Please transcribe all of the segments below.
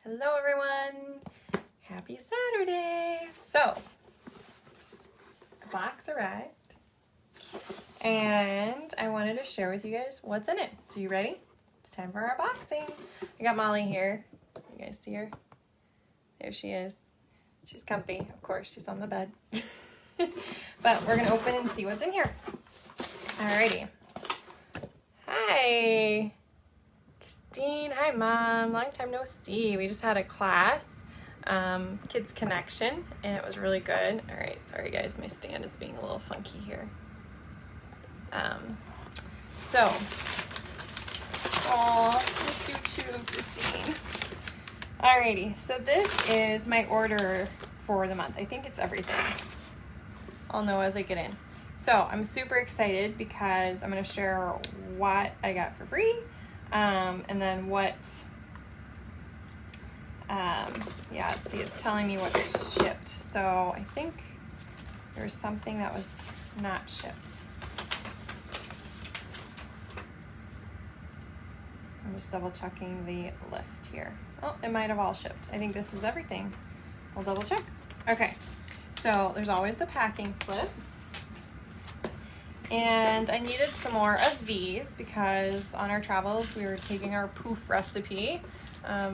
Hello everyone, happy Saturday. So, a box arrived and I wanted to share with you guys what's in it. So you ready? It's time for our boxing. I got Molly here. You guys see her? There she is. She's comfy, of course, she's on the bed. But we're gonna open and see what's in here. Alrighty. Hi. Christine, hi Mom, long time no see. We just had a class, Kids Connection, and it was really good. All right, sorry guys, my stand is being a little funky here. Miss you too, Christine. Alrighty, so this is my order for the month. I think it's everything. I'll know as I get in. So I'm super excited because I'm gonna share what I got for free. And then what, let's see, it's telling me what's shipped. So I think there's something that was not shipped. I'm just double checking the list here. Oh, it might have all shipped. I think this is everything. I'll double check. Okay, so there's always the packing slip. And I needed some more of these because on our travels we were taking our poof recipe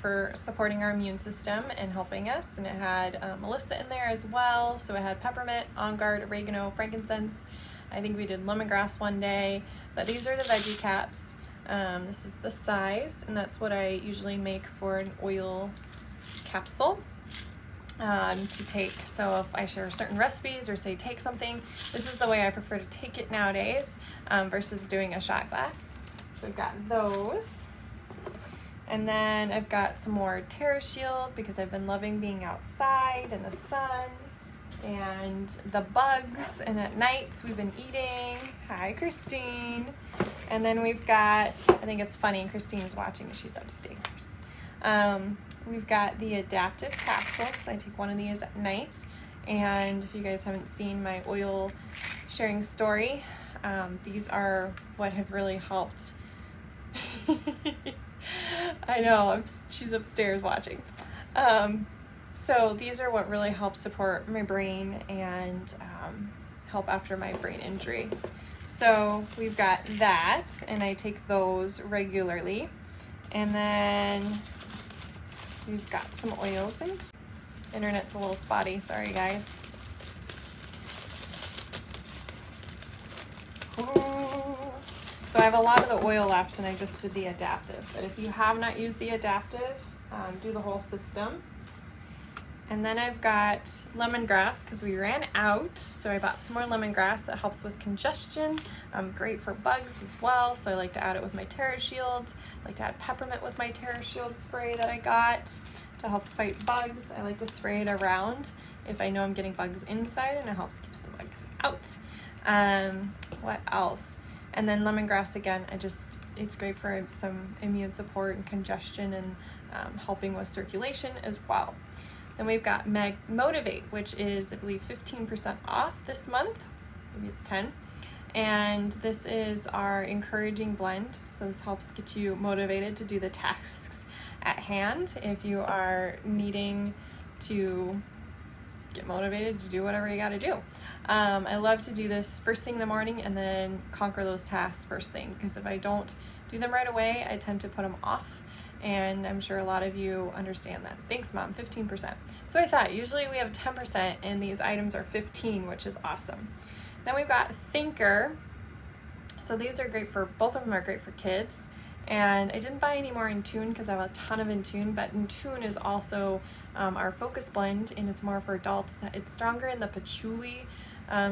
for supporting our immune system and helping us, and it had Melissa in there as well. So it had peppermint, on guard, oregano, frankincense. I think we did lemongrass one day, but these are the veggie caps. This is the size, and that's what I usually make for an oil capsule. To take. So if I share certain recipes or say take something, this is the way I prefer to take it nowadays versus doing a shot glass. So I've got those. And then I've got some more TerraShield because I've been loving being outside in the sun and the bugs, and at night we've been eating. Hi Christine. And then we've got, I think it's funny, Christine's watching, she's upstairs. We've got the adaptive capsules. I take one of these at night, and if you guys haven't seen my oil sharing story, these are what have really helped. I know, she's upstairs watching. So these are what really help support my brain and help after my brain injury. So we've got that, and I take those regularly. And then we've got some oils, and internet's a little spotty, sorry guys. Ooh. So I have a lot of the oil left, and I just did the adaptive. But if you have not used the adaptive, do the whole system. And then I've got lemongrass because we ran out, so I bought some more lemongrass that helps with congestion. Great for bugs as well, so I like to add it with my TerraShield. I like to add peppermint with my TerraShield spray that I got to help fight bugs. I like to spray it around if I know I'm getting bugs inside, and it helps keep the bugs out. What else? And then lemongrass again, it's great for some immune support and congestion, and helping with circulation as well. Then we've got Motivate, which is, I believe, 15% off this month. Maybe it's 10. And this is our encouraging blend. So this helps get you motivated to do the tasks at hand if you are needing to get motivated to do whatever you got to do. I love to do this first thing in the morning and then conquer those tasks first thing, because if I don't do them right away, I tend to put them off. And I'm sure a lot of you understand that. Thanks, Mom, 15%. So I thought, usually we have 10%, and these items are 15, which is awesome. Then we've got Thinker. So these are great for, both of them are great for kids. And I didn't buy any more Intune because I have a ton of Intune, but Intune is also our focus blend, and it's more for adults. It's stronger in the patchouli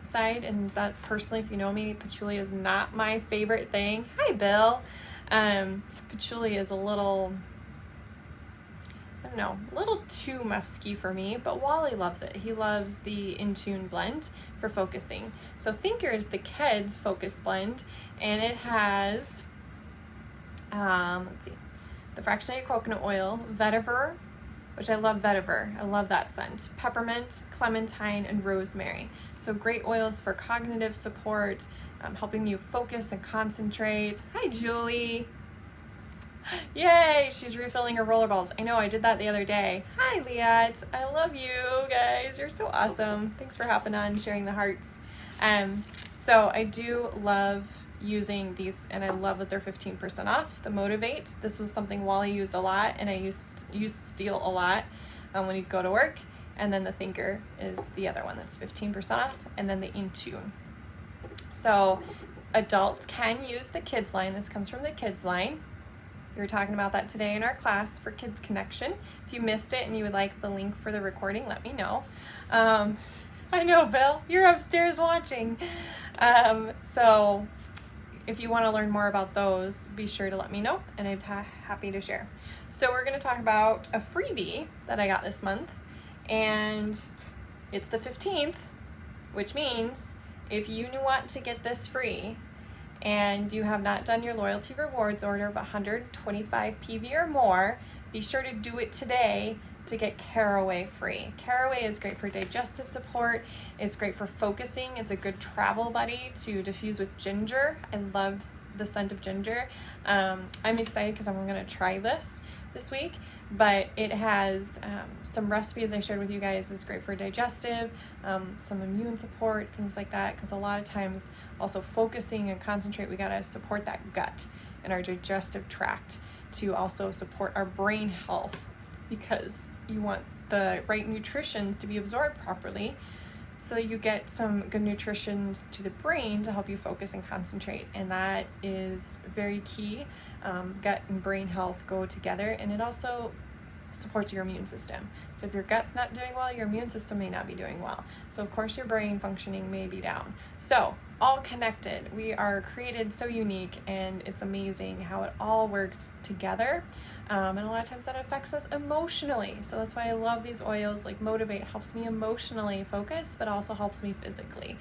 side, and that personally, if you know me, patchouli is not my favorite thing. Hi, Bill. Patchouli is a little too musky for me, but Wally loves it. He loves the Intune blend for focusing. So Thinker is the kids focus blend, and it has, the fractionated coconut oil, vetiver, which I love vetiver. I love that scent. Peppermint, clementine, and rosemary. So great oils for cognitive support, helping you focus and concentrate. Hi, Julie. Yay, she's refilling her rollerballs. I know, I did that the other day. Hi, Liat. I love you guys. You're so awesome. Thanks for hopping on and sharing the hearts. So I do love using these, and I love that they're 15% off. The Motivate. This was something Wally used a lot, and I used Steel a lot when he'd go to work. And then the Thinker is the other one that's 15% off, and then the Intune. So adults can use the kids line. This comes from the kids line. We were talking about that today in our class for Kids Connection. If you missed it and you would like the link for the recording, let me know. I know, Bill, you're upstairs watching. So if you want to learn more about those, be sure to let me know, and I'm happy to share. So we're going to talk about a freebie that I got this month, and it's the 15th, which means if you want to get this free and you have not done your loyalty rewards order of 125 PV or more, be sure to do it today to get Caraway free. Caraway is great for digestive support. It's great for focusing. It's a good travel buddy to diffuse with ginger. I love the scent of ginger. I'm excited because I'm going to try this week, but it has some recipes I shared with you guys. It's great for digestive, some immune support, things like that, because a lot of times also focusing and concentrate, we got to support that gut and our digestive tract to also support our brain health, because you want the right nutritions to be absorbed properly so you get some good nutritions to the brain to help you focus and concentrate, and that is very key. Gut and brain health go together, and it also supports your immune system. So if your gut's not doing well, your immune system may not be doing well. So of course your brain functioning may be down. So all connected. We are created so unique, and it's amazing how it all works together. And a lot of times that affects us emotionally. So that's why I love these oils. Like Motivate helps me emotionally focus, but also helps me physically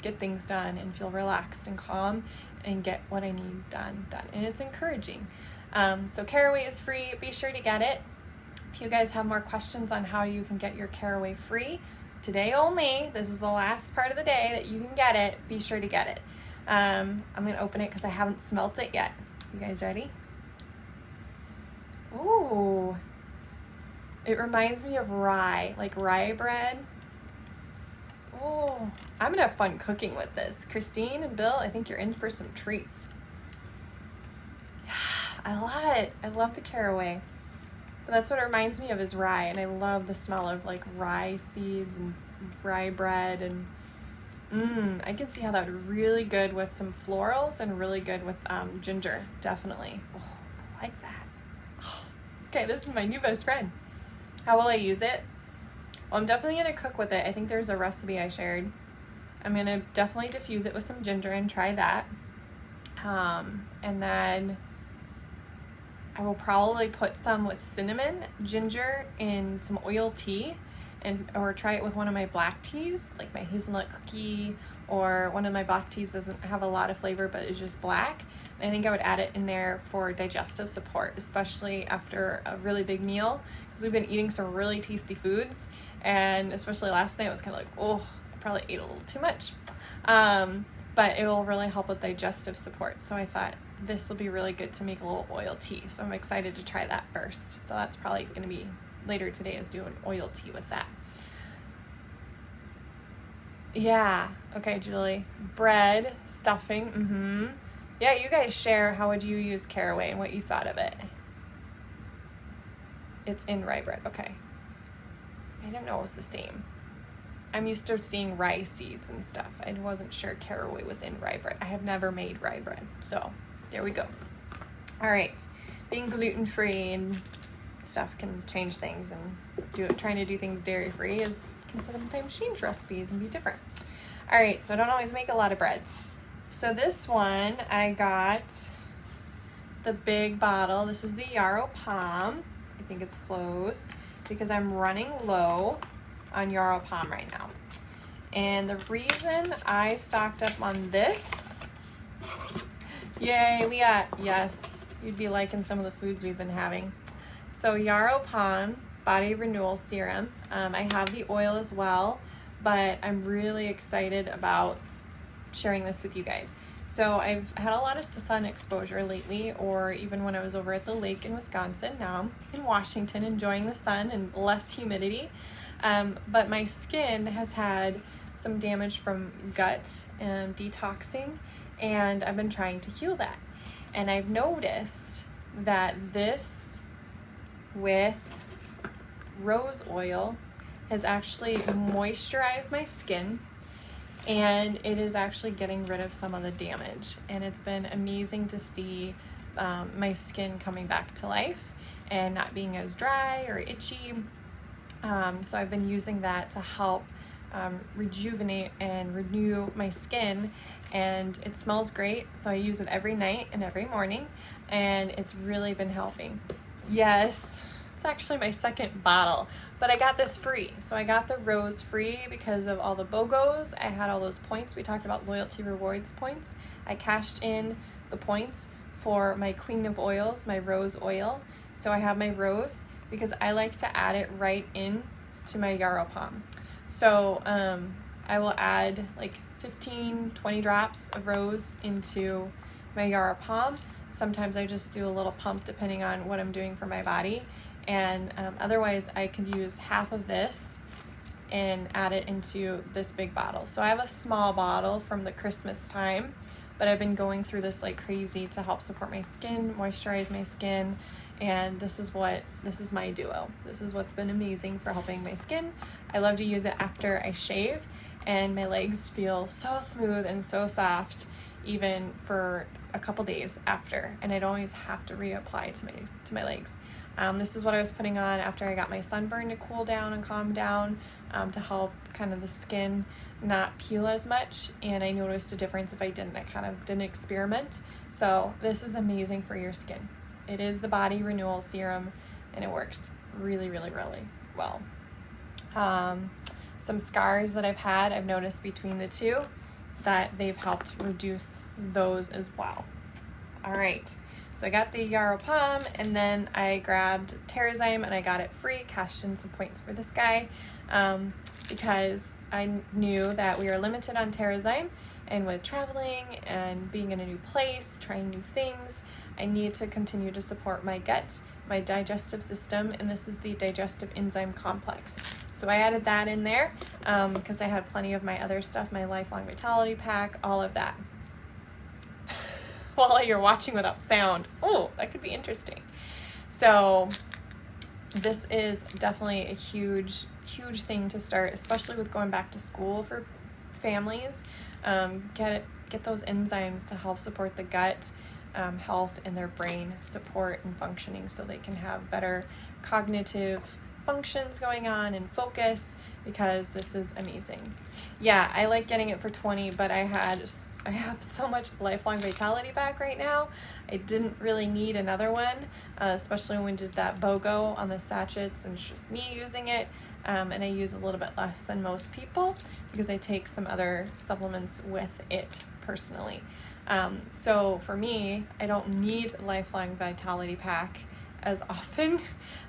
get things done and feel relaxed and calm and get what I need done. And it's encouraging. So Caraway is free. Be sure to get it. If you guys have more questions on how you can get your Caraway free, today only, this is the last part of the day that you can get it, be sure to get it. I'm going to open it because I haven't smelt it yet. You guys ready? Ooh, it reminds me of rye, like rye bread. Oh, I'm going to have fun cooking with this. Christine and Bill, I think you're in for some treats. I love it. I love the Caraway. But that's what it reminds me of, is rye, and I love the smell of like rye seeds and rye bread, and I can see how that would be really good with some florals and really good with ginger, definitely. Oh, I like that. Oh. Okay, this is my new best friend. How will I use it? Well, I'm definitely going to cook with it. I think there's a recipe I shared. I'm going to definitely diffuse it with some ginger and try that. And then I will probably put some with cinnamon, ginger, in some oil tea, or try it with one of my black teas, like my hazelnut cookie, or one of my black teas doesn't have a lot of flavor but is just black. And I think I would add it in there for digestive support, especially after a really big meal, because we've been eating some really tasty foods, and especially last night it was kind of like, oh, I probably ate a little too much. But it will really help with digestive support. So I thought this will be really good to make a little oil tea. So I'm excited to try that first. So that's probably going to be later today, is doing oil tea with that. Yeah. Okay, Julie. Bread, stuffing. Yeah, you guys share how would you use Caraway and what you thought of it. It's in rye bread. Okay. I didn't know it was the same. I'm used to seeing rye seeds and stuff. I wasn't sure Caraway was in rye bread. I have never made rye bread. So there we go. All right. Being gluten-free and stuff can change things, and trying to do things dairy-free can sometimes change recipes and be different. All right. So I don't always make a lot of breads. So this one, I got the big bottle. This is the Yarrow Palm. I think it's closed because I'm running low on Yarrow Palm right now. And the reason I stocked up on this, yay, Leah, yes, you'd be liking some of the foods we've been having. So Yarrow Palm Body Renewal Serum. I have the oil as well, but I'm really excited about sharing this with you guys So I've had a lot of sun exposure lately, or even when I was over at the lake in Wisconsin. Now I'm in Washington enjoying the sun and less humidity. But my skin has had some damage from gut detoxing, and I've been trying to heal that. And I've noticed that this with rose oil has actually moisturized my skin, and it is actually getting rid of some of the damage. And it's been amazing to see my skin coming back to life and not being as dry or itchy. So I've been using that to help rejuvenate and renew my skin, and it smells great. So I use it every night and every morning, and it's really been helping. Yes, it's actually my second bottle, but I got this free. So I got the rose free because of all the BOGOs. I had all those points. We talked about loyalty rewards points. I cashed in the points for my Queen of Oils, my rose oil. So I have my rose because I like to add it right in to my Yarrow Pom. So I will add like 15-20 drops of rose into my Yarrow Pom. Sometimes I just do a little pump depending on what I'm doing for my body. And otherwise I could use half of this and add it into this big bottle. So I have a small bottle from the Christmas time, but I've been going through this like crazy to help support my skin, moisturize my skin, and this is my duo. This is what's been amazing for helping my skin. I love to use it after I shave, and my legs feel so smooth and so soft even for a couple days after, and I don't always have to reapply to my legs. This is what I was putting on after I got my sunburn to cool down and calm down, to help kind of the skin not peel as much, and I noticed a difference if I didn't. I kind of didn't experiment. So this is amazing for your skin. It is the body renewal serum, and it works really, really, really well. Some scars that I've had, I've noticed between the two that they've helped reduce those as well. All right. So I got the Yarrow Pom, and then I grabbed Terrazyme, and I got it free, cashed in some points for this guy, because I knew that we are limited on Terrazyme, and with traveling and being in a new place, trying new things, I need to continue to support my gut, my digestive system, and this is the digestive enzyme complex. So I added that in there because I had plenty of my other stuff, my Lifelong Vitality Pack, all of that. While you're watching without sound. Oh, that could be interesting. So this is definitely a huge, huge thing to start, especially with going back to school for families. Get those enzymes to help support the gut health and their brain support and functioning, so they can have better cognitive functions going on and focus, because this is amazing. Yeah, I like getting it for $20, but I have so much Lifelong Vitality back right now. I didn't really need another one, especially when we did that BOGO on the sachets, and it's just me using it. And I use a little bit less than most people because I take some other supplements with it personally. So for me, I don't need Lifelong Vitality Pack as often.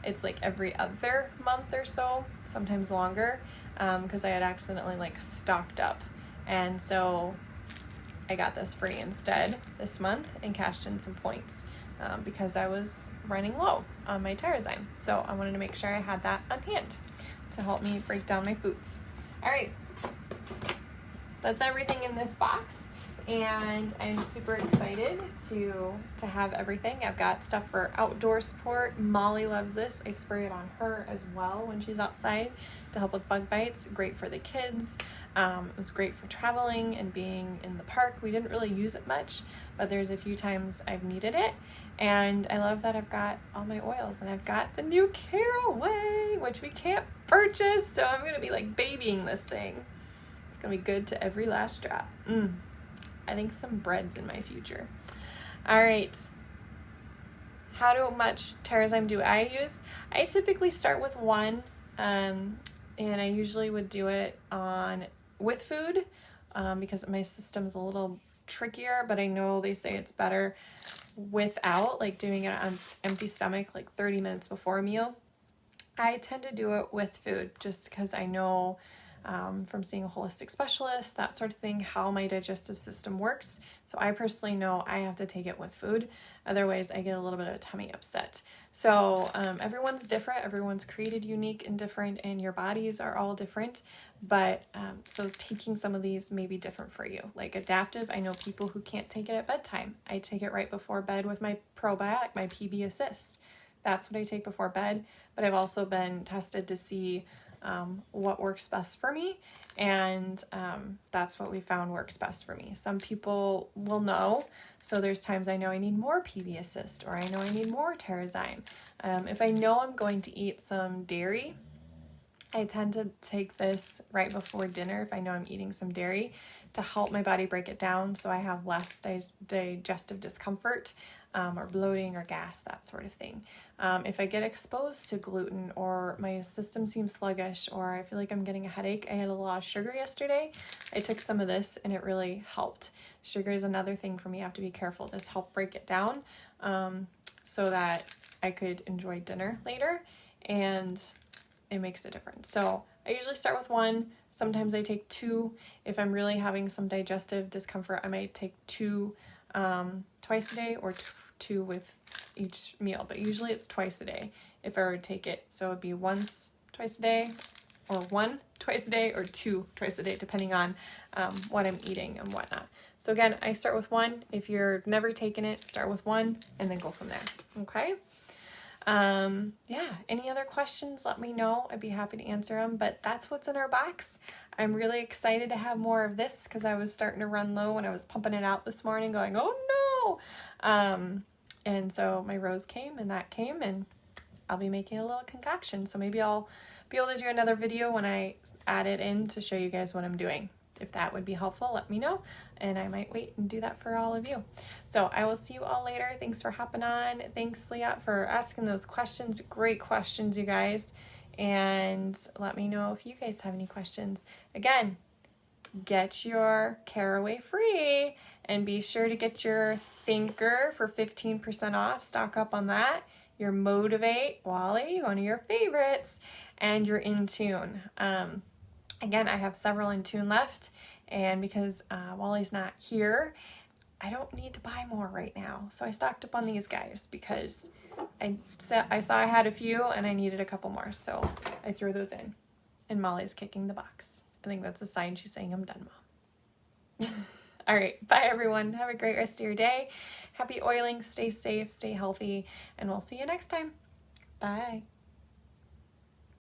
It's like every other month or so, sometimes longer, because I had accidentally like stocked up, and so I got this free instead this month and cashed in some points because I was running low on my Terrazyme. So I wanted to make sure I had that on hand to help me break down my foods. All right, that's everything in this box, and I'm super excited to have everything. I've got stuff for outdoor support. Molly loves this. I spray it on her as well when she's outside to help with bug bites. Great for the kids. It was great for traveling and being in the park. We didn't really use it much, but there's a few times I've needed it. And I love that I've got all my oils, and I've got the new Caraway, which we can't purchase, so I'm going to be like babying this thing. It's going to be good to every last drop. I think some bread's in my future. All right. How much Terrazyme do I use? I typically start with one, and I usually would do it with food because my system's a little trickier, but I know they say it's better without, like doing it on empty stomach, like 30 minutes before a meal. I tend to do it with food just because I know from seeing a holistic specialist, that sort of thing, how my digestive system works. So I personally know I have to take it with food. Otherwise, I get a little bit of a tummy upset. So everyone's different. Everyone's created unique and different, and your bodies are all different. But so taking some of these may be different for you. Like adaptive, I know people who can't take it at bedtime. I take it right before bed with my probiotic, my PB Assist. That's what I take before bed. But I've also been tested to see what works best for me, and that's what we found works best for me. Some people will know, so there's times I know I need more PB Assist, or I know I need more Terrazyme. If I know I'm going to eat some dairy, I tend to take this right before dinner if I know I'm eating some dairy, to help my body break it down so I have less digestive discomfort, or bloating or gas, that sort of thing. If I get exposed to gluten, or my system seems sluggish, or I feel like I'm getting a headache, I had a lot of sugar yesterday, I took some of this and it really helped. Sugar is another thing for me. I have to be careful. This helped break it down so that I could enjoy dinner later, and it makes a difference. So I usually start with one. Sometimes I take two. If I'm really having some digestive discomfort, I might take two twice a day, or two with each meal, but usually it's twice a day if I were to take it. So it'd be once twice a day, or one twice a day, or two twice a day, depending on what I'm eating and whatnot. So again, I start with one. If you're never taken it, start with one and then go from there. Okay. Yeah, any other questions, let me know. I'd be happy to answer them, but that's what's in our box. I'm really excited to have more of this because I was starting to run low when I was pumping it out this morning going, oh no. And so my rose came, and that came, and I'll be making a little concoction. So maybe I'll be able to do another video when I add it in to show you guys what I'm doing. If that would be helpful, let me know, and I might wait and do that for all of you. So I will see you all later. Thanks for hopping on. Thanks, Leah, for asking those questions. Great questions, you guys. And let me know if you guys have any questions. Again, get your Caraway free, and be sure to get your Thinker for 15% off. Stock up on that. Your Motivate, Wally, one of your favorites, and your InTune. Again, I have several InTune left, and because Wally's not here, I don't need to buy more right now. So I stocked up on these guys because I saw I had a few and I needed a couple more. So I threw those in, and Molly's kicking the box. I think that's a sign she's saying I'm done, Mom. All right, bye everyone. Have a great rest of your day. Happy oiling, stay safe, stay healthy, and we'll see you next time. Bye.